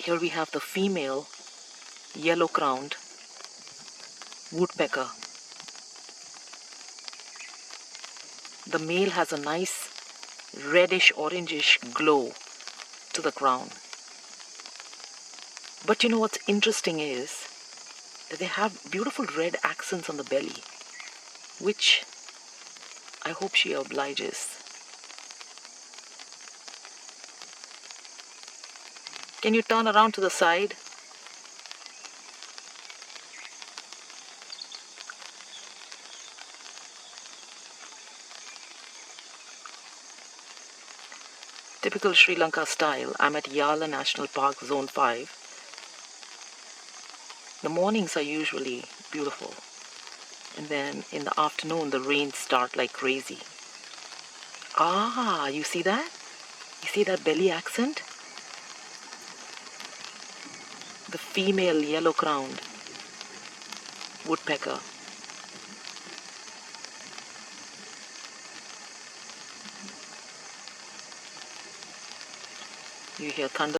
Here we have the female yellow-crowned woodpecker. The male has a nice reddish orangish glow to the crown. But you know what's interesting is that they have beautiful red accents on the belly, which I hope she obliges. Can you turn around to the side? Typical Sri Lanka style, I'm at Yala National Park, Zone 5. The mornings are usually beautiful, and then in the afternoon the rains start like crazy. Ah, you see that? You see that belly accent? The female yellow-crowned woodpecker. You hear thunder.